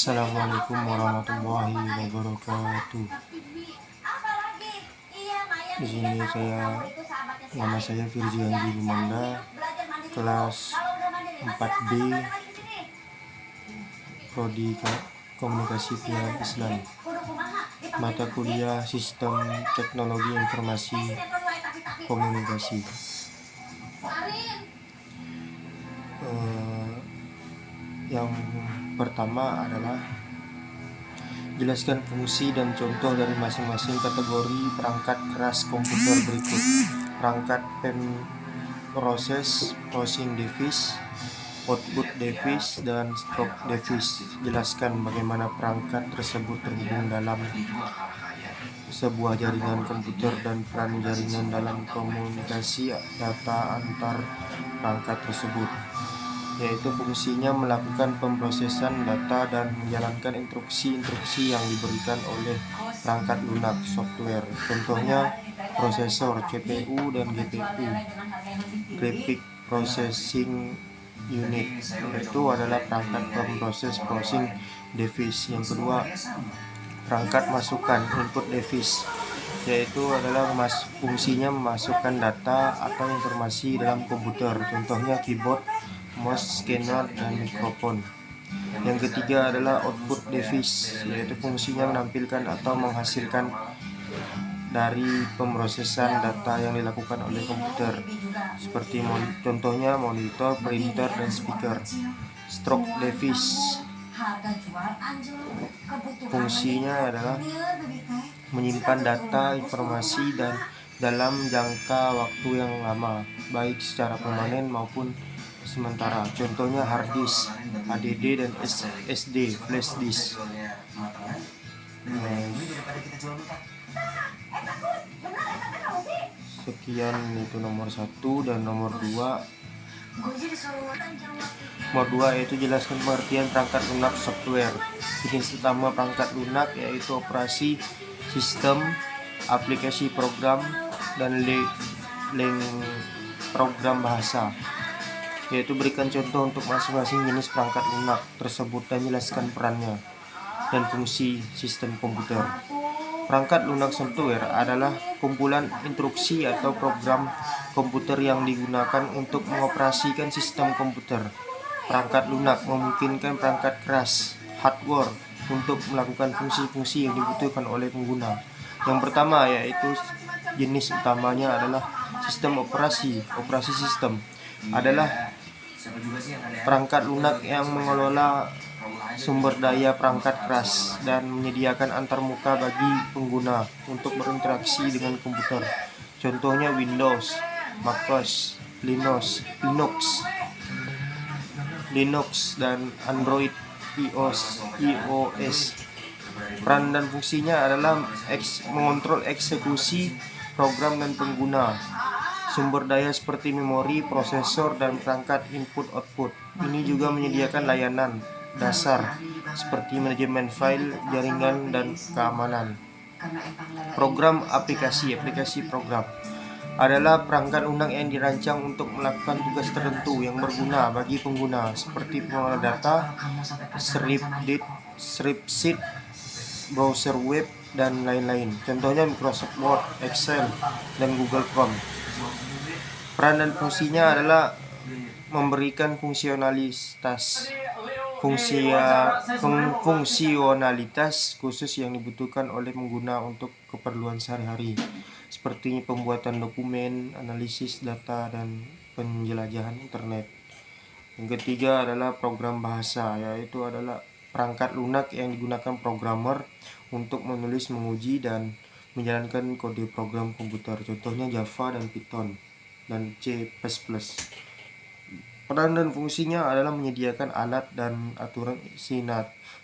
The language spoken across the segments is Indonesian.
Assalamualaikum warahmatullahi wabarakatuh. Di sini nama saya Firzi Andi Bumanda, kelas 4B, Prodi Komunikasi Pilihan Islam, mata kuliah Sistem Teknologi Informasi Komunikasi. Yang pertama adalah jelaskan fungsi dan contoh dari masing-masing kategori perangkat keras komputer berikut: perangkat pemroses, processing device, output device, dan stroke device. Jelaskan bagaimana perangkat tersebut terhubung dalam sebuah jaringan komputer dan peran jaringan dalam komunikasi data antar perangkat tersebut, yaitu fungsinya melakukan pemrosesan data dan menjalankan instruksi-instruksi yang diberikan oleh perangkat lunak software. Contohnya prosesor, CPU, dan GPU, Graphic Processing Unit, itu adalah perangkat pemproses processing device. Yang kedua, perangkat masukan, input device, yaitu adalah fungsinya memasukkan data atau informasi dalam komputer. Contohnya keyboard, mouse, scanner, dan mikrofon. Yang ketiga adalah output device, yaitu fungsinya menampilkan atau menghasilkan dari pemrosesan data yang dilakukan oleh komputer, seperti contohnya monitor, printer, dan speaker. Stroke device, fungsinya adalah menyimpan data informasi dan dalam jangka waktu yang lama, baik secara permanen maupun sementara. Contohnya hard disk, HDD, dan SD, flash disk. Sekian itu nomor 1 dan nomor 2. Nomor 2 yaitu jelaskan pengertian perangkat lunak software. Jenis utama perangkat lunak yaitu operasi sistem, aplikasi program, dan link program bahasa, yaitu berikan contoh untuk masing-masing jenis perangkat lunak tersebut dan jelaskan perannya dan fungsi sistem komputer. Perangkat lunak software adalah kumpulan instruksi atau program komputer yang digunakan untuk mengoperasikan sistem komputer. Perangkat lunak memungkinkan perangkat keras, hardware, untuk melakukan fungsi-fungsi yang dibutuhkan oleh pengguna. Yang pertama yaitu jenis utamanya adalah sistem operasi sistem adalah perangkat lunak yang mengelola sumber daya perangkat keras dan menyediakan antarmuka bagi pengguna untuk berinteraksi dengan komputer. Contohnya Windows, MacOS, Linux, dan Android iOS. Peran dan fungsinya adalah mengontrol eksekusi program dan pengguna. Sumber daya seperti memori, prosesor, dan perangkat input-output. Ini juga menyediakan layanan dasar seperti manajemen file, jaringan, dan keamanan. Program aplikasi program adalah perangkat lunak yang dirancang untuk melakukan tugas tertentu yang berguna bagi pengguna, seperti pengelola data, spreadsheet, browser web, dan lain-lain. Contohnya Microsoft Word, Excel, dan Google Chrome. Peran dan fungsinya adalah memberikan fungsionalitas khusus yang dibutuhkan oleh pengguna untuk keperluan sehari-hari, seperti pembuatan dokumen, analisis data, dan penjelajahan internet. Yang ketiga adalah program bahasa, yaitu adalah perangkat lunak yang digunakan programmer untuk menulis, menguji, dan menjalankan kode program komputer. Contohnya Java dan Python dan C++. Peran dan fungsinya adalah menyediakan alat dan aturan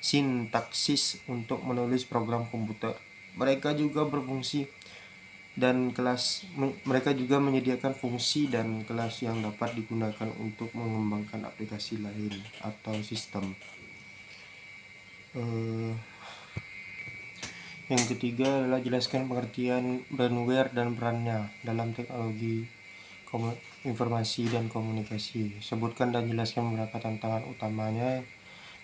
sintaksis untuk menulis program komputer. Mereka juga menyediakan fungsi dan kelas yang dapat digunakan untuk mengembangkan aplikasi lain atau sistem. Yang ketiga adalah jelaskan pengertian brandware dan perannya dalam teknologi informasi dan komunikasi. Sebutkan dan jelaskan beberapa tantangan utamanya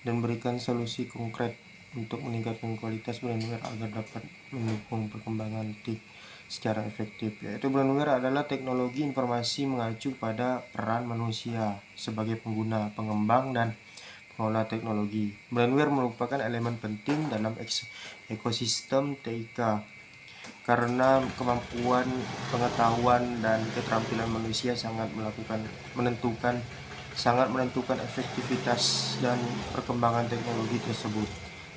dan berikan solusi konkret untuk meningkatkan kualitas brandware agar dapat mendukung perkembangan TIK secara efektif. Yaitu brandware adalah teknologi informasi mengacu pada peran manusia sebagai pengguna, pengembang, dan pengelola teknologi. Brandware merupakan elemen penting dalam ekosistem TIK karena kemampuan, pengetahuan, dan keterampilan manusia sangat menentukan efektivitas dan perkembangan teknologi tersebut.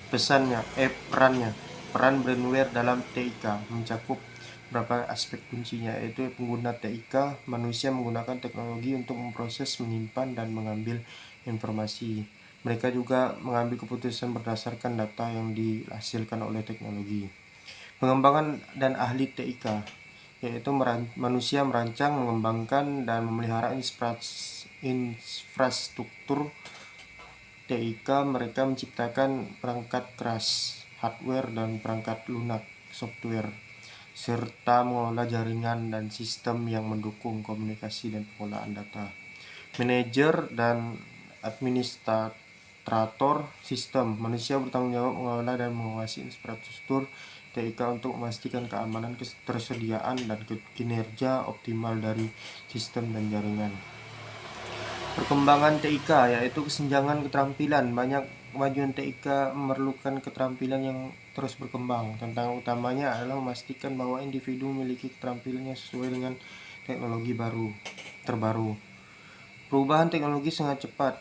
Peran brandware dalam TIK mencakup beberapa aspek kuncinya, yaitu pengguna TIK, manusia menggunakan teknologi untuk memproses, menyimpan, dan mengambil informasi. Mereka juga mengambil keputusan berdasarkan data yang dihasilkan oleh teknologi. Pengembangan dan ahli TIK, yaitu manusia merancang, mengembangkan, dan memelihara infrastruktur TIK. Mereka menciptakan perangkat keras, hardware, dan perangkat lunak, software, serta mengelola jaringan dan sistem yang mendukung komunikasi dan pengolahan data. Manajer dan administrator sistem, manusia bertanggung jawab mengelola dan mengawasi infrastruktur TIK untuk memastikan keamanan, ketersediaan, dan kinerja optimal dari sistem dan jaringan. Perkembangan TIK, yaitu kesenjangan keterampilan. Banyak kemajuan TIK memerlukan keterampilan yang terus berkembang. Tantangan utamanya adalah memastikan bahwa individu memiliki keterampilan yang sesuai dengan teknologi terbaru. Perubahan teknologi sangat cepat.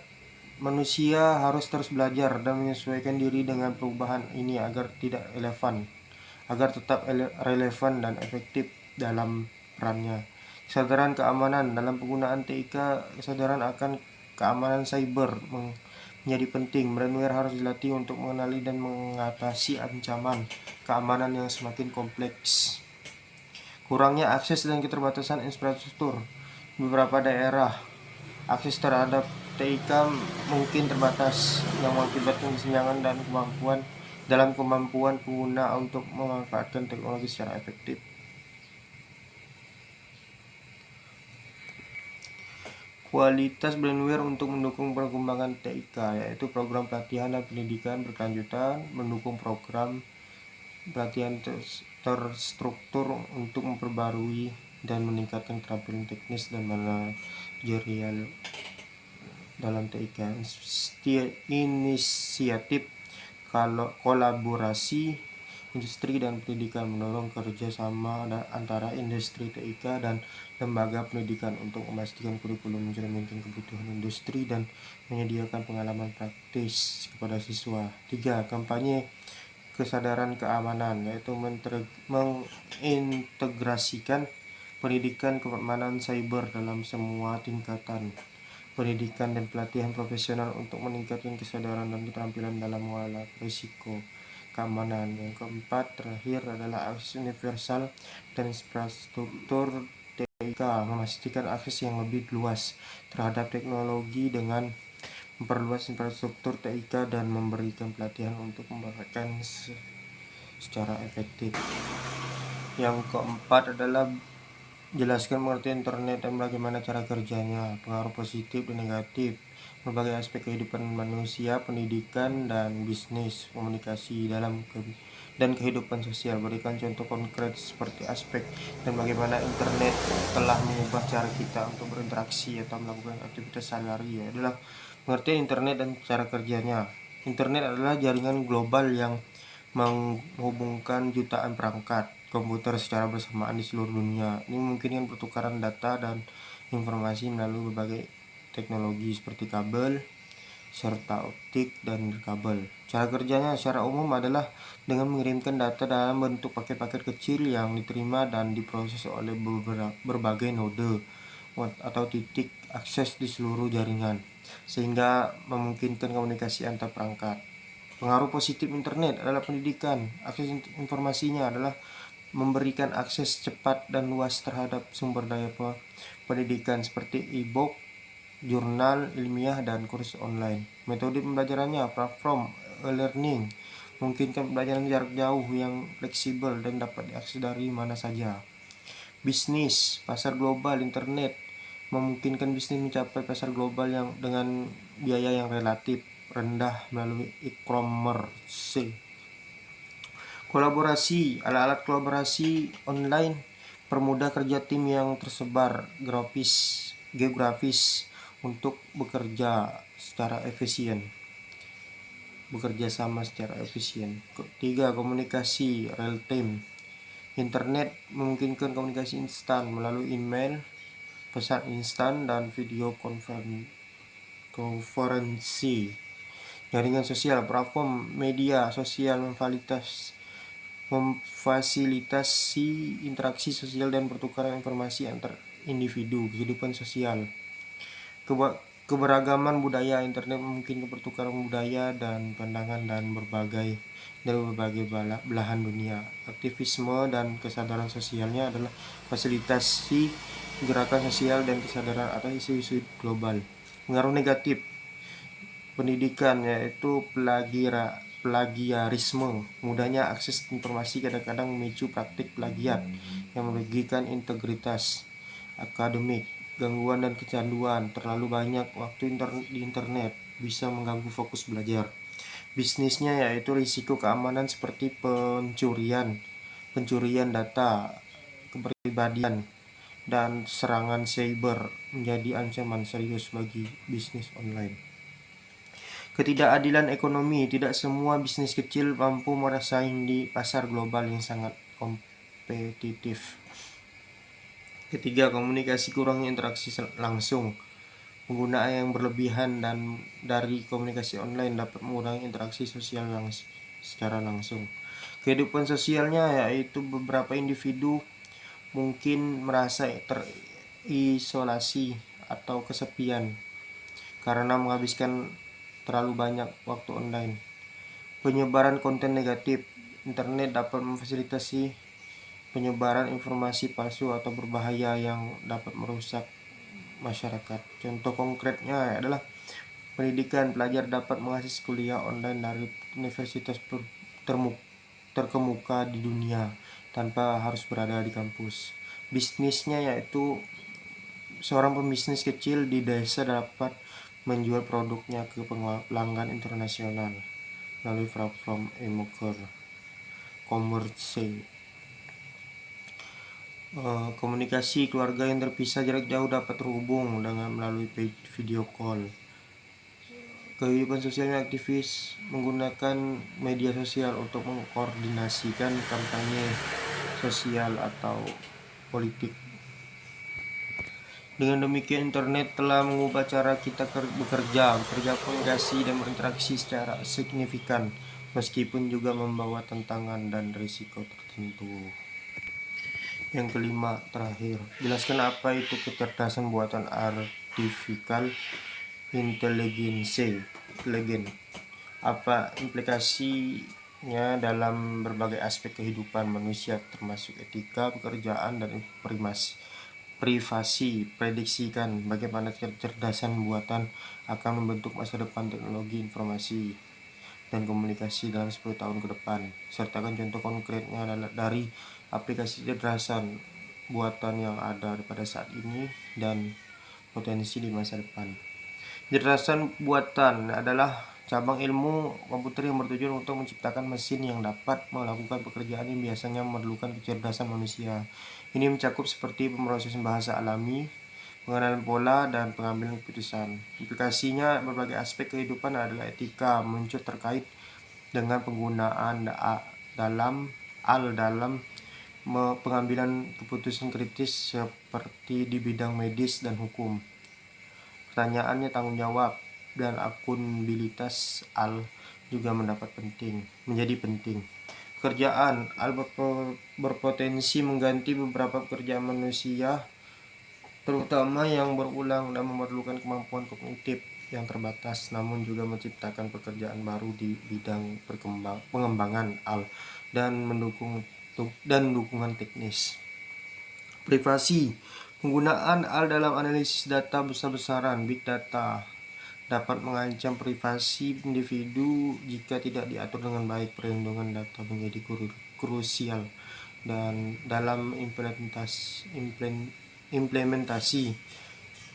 Manusia harus terus belajar dan menyesuaikan diri dengan perubahan ini agar tetap relevan dan efektif dalam perannya. Kesadaran keamanan dalam penggunaan TIK, kesadaran akan keamanan cyber menjadi penting. Brandware harus dilatih untuk mengenali dan mengatasi ancaman keamanan yang semakin kompleks. Kurangnya akses dan keterbatasan infrastruktur. Beberapa daerah, akses terhadap TIK mungkin terbatas, yang mengakibatkan kesenjangan dan kemampuan pengguna untuk memanfaatkan teknologi secara efektif. Kualitas brandware untuk mendukung perkembangan TIK, yaitu program pelatihan dan pendidikan berkelanjutan, mendukung program pelatihan terstruktur untuk memperbarui dan meningkatkan keterampilan teknis dan manajerial dalam TIK. Inisiatif kolaborasi industri dan pendidikan mendorong kerjasama antara industri TIK dan lembaga pendidikan untuk memastikan kurikulum mencerminkan kebutuhan industri dan menyediakan pengalaman praktis kepada siswa. 3. Kampanye kesadaran keamanan, yaitu mengintegrasikan pendidikan keamanan cyber dalam semua tingkatan pendidikan dan pelatihan profesional untuk meningkatkan kesadaran dan keterampilan dalam mengelola risiko keamanan. Yang keempat terakhir adalah akses universal dan infrastruktur TIK, memastikan akses yang lebih luas terhadap teknologi dengan memperluas infrastruktur TIK dan memberikan pelatihan untuk menggunakan secara efektif. Yang keempat adalah jelaskan pengertian internet dan bagaimana cara kerjanya, pengaruh positif dan negatif, berbagai aspek kehidupan manusia, pendidikan dan bisnis, komunikasi dan kehidupan sosial. Berikan contoh konkret seperti aspek dan bagaimana internet telah mengubah cara kita untuk berinteraksi atau melakukan aktivitas sehari-hari. Adalah pengertian internet dan cara kerjanya. Internet adalah jaringan global yang menghubungkan jutaan perangkat komputer secara bersamaan di seluruh dunia. Ini memungkinkan pertukaran data dan informasi melalui berbagai teknologi seperti kabel, serta optik dan kabel. Cara kerjanya secara umum adalah dengan mengirimkan data dalam bentuk paket-paket kecil yang diterima dan diproses oleh berbagai node atau titik akses di seluruh jaringan, sehingga memungkinkan komunikasi antar perangkat. Pengaruh positif internet adalah pendidikan. Akses informasinya adalah memberikan akses cepat dan luas terhadap sumber daya pendidikan seperti e-book, jurnal ilmiah, dan kursus online. Metode pembelajarannya platform e-learning, memungkinkan pembelajaran jarak jauh yang fleksibel dan dapat diakses dari mana saja. Bisnis, pasar global internet memungkinkan bisnis mencapai pasar global yang dengan biaya yang relatif rendah melalui e-commerce. Kolaborasi, alat-alat kolaborasi online permudah kerja tim yang tersebar geografis untuk bekerja sama secara efisien. Ketiga, komunikasi real time. Internet memungkinkan komunikasi instan melalui email, pesan instan, dan video konferensi. Jaringan sosial, platform media sosial memfasilitasi interaksi sosial dan pertukaran informasi antar individu. Kehidupan sosial, keberagaman budaya. Internet memungkinkan pertukaran budaya dan pandangan dari berbagai belahan dunia. Aktivisme dan kesadaran sosialnya adalah fasilitasi gerakan sosial dan kesadaran atas isu-isu global. Pengaruh negatif pendidikan, yaitu plagiarisme. Mudahnya akses informasi kadang-kadang memicu praktik plagiat yang merugikan integritas akademik. Gangguan dan kecanduan, terlalu banyak waktu di internet bisa mengganggu fokus belajar. Bisnisnya, yaitu risiko keamanan seperti pencurian data kepribadian dan serangan cyber menjadi ancaman serius bagi bisnis online. Ketidakadilan ekonomi, tidak semua bisnis kecil mampu bersaing di pasar global yang sangat kompetitif. Ketiga, komunikasi, kurangnya interaksi langsung. Penggunaan yang berlebihan dari komunikasi online dapat mengurangi interaksi sosial secara langsung. Kehidupan sosialnya, yaitu beberapa individu mungkin merasa terisolasi atau kesepian karena menghabiskan terlalu banyak waktu online. Penyebaran konten negatif, internet dapat memfasilitasi penyebaran informasi palsu atau berbahaya yang dapat merusak masyarakat. Contoh konkretnya adalah pendidikan. Pelajar dapat mengakses kuliah online dari universitas terkemuka di dunia tanpa harus berada di kampus. Bisnisnya, yaitu seorang pembisnis kecil di desa dapat menjual produknya ke pelanggan internasional melalui platform e-commerce. Komunikasi, keluarga yang terpisah jarak jauh dapat terhubung dengan melalui video call. Kehidupan sosialnya, aktivis menggunakan media sosial untuk mengkoordinasikan kampanye sosial atau politik. Dengan demikian, internet telah mengubah cara kita bekerja, komunikasi, dan berinteraksi secara signifikan, meskipun juga membawa tantangan dan risiko tertentu. Yang kelima, terakhir, jelaskan apa itu kecerdasan buatan artificial intelligence. Apa implikasinya dalam berbagai aspek kehidupan manusia, termasuk etika, pekerjaan, dan privasi. Prediksikan bagaimana kecerdasan buatan akan membentuk masa depan teknologi informasi dan komunikasi dalam 10 tahun ke depan. Sertakan contoh konkretnya dari aplikasi kecerdasan buatan yang ada pada saat ini dan potensi di masa depan. Kecerdasan buatan adalah cabang ilmu komputer yang bertujuan untuk menciptakan mesin yang dapat melakukan pekerjaan yang biasanya memerlukan kecerdasan manusia. Ini mencakup seperti pemrosesan bahasa alami, pengenalan pola, dan pengambilan keputusan. Implikasinya berbagai aspek kehidupan adalah etika muncul terkait dengan penggunaan dalam pengambilan keputusan kritis seperti di bidang medis dan hukum. Pertanyaannya, tanggung jawab dan akuntabilitas juga menjadi penting. Pekerjaan berpotensi mengganti beberapa pekerjaan manusia, terutama yang berulang dan memerlukan kemampuan kognitif yang terbatas, namun juga menciptakan pekerjaan baru di bidang pengembangan dan dukungan teknis. Privasi, penggunaan dalam analisis data besar-besaran big data dapat mengancam privasi individu jika tidak diatur dengan baik. Perlindungan data menjadi krusial dan dalam implementasi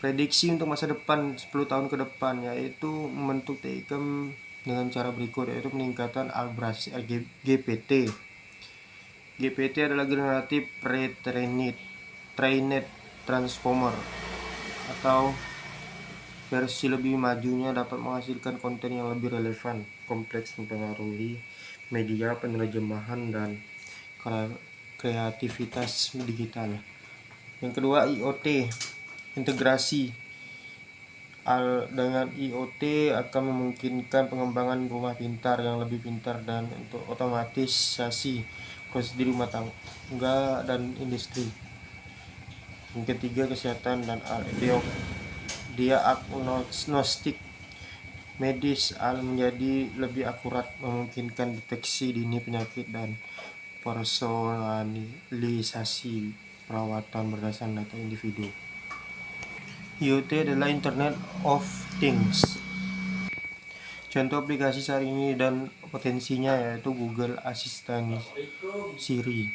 Prediksi untuk masa depan 10 tahun ke depan yaitu membentuk TIKM dengan cara berikut, yaitu peningkatan algoritma GPT. GPT adalah generatif pre-trained transformer, atau versi lebih majunya dapat menghasilkan konten yang lebih relevan, kompleks, mempengaruhi media, penerjemahan, dan kreativitas digital. Yang kedua, IoT. Integrasi dengan IoT akan memungkinkan pengembangan rumah pintar yang lebih pintar dan untuk otomatisasi proses di rumah tangga dan industri. Yang ketiga, kesehatan dan diagnostik medis menjadi lebih akurat, memungkinkan deteksi dini penyakit dan personalisasi perawatan berdasarkan data individu. IoT adalah Internet of Things. Contoh aplikasi saat ini dan potensinya yaitu Google Assistant, Siri.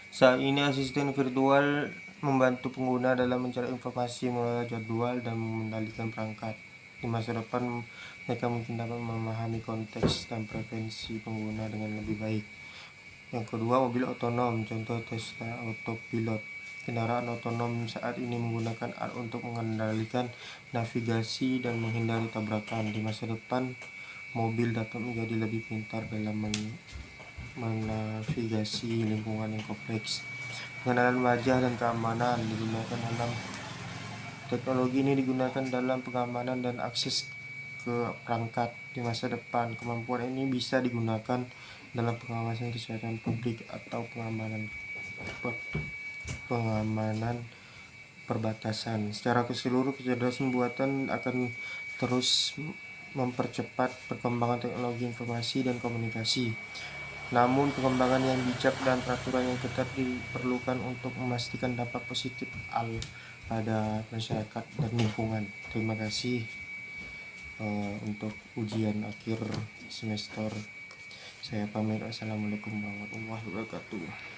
Saat ini asisten virtual membantu pengguna dalam mencari informasi, mengelola jadwal, dan mengendalikan perangkat. Di masa depan, mereka mungkin dapat memahami konteks dan preferensi pengguna dengan lebih baik. Yang kedua, mobil otonom. Contoh Tesla Autopilot. Kendaraan otonom saat ini menggunakan AI untuk mengendalikan navigasi dan menghindari tabrakan. Di masa depan, mobil dapat menjadi lebih pintar dalam menavigasi lingkungan yang kompleks. Pengenalan wajah dan keamanan digunakan dalam teknologi ini digunakan dalam pengamanan dan akses ke perangkat. Di masa depan, kemampuan ini bisa digunakan dalam pengawasan kesehatan publik atau pengamanan perbatasan. Secara keseluruhan, kecerdasan buatan akan terus mempercepat perkembangan teknologi informasi dan komunikasi. Namun, pengembangan yang bijak dan peraturan yang ketat diperlukan untuk memastikan dampak positif pada masyarakat dan lingkungan. Terima kasih untuk ujian akhir semester. Saya pamit. Wassalamualaikum warahmatullahi wabarakatuh.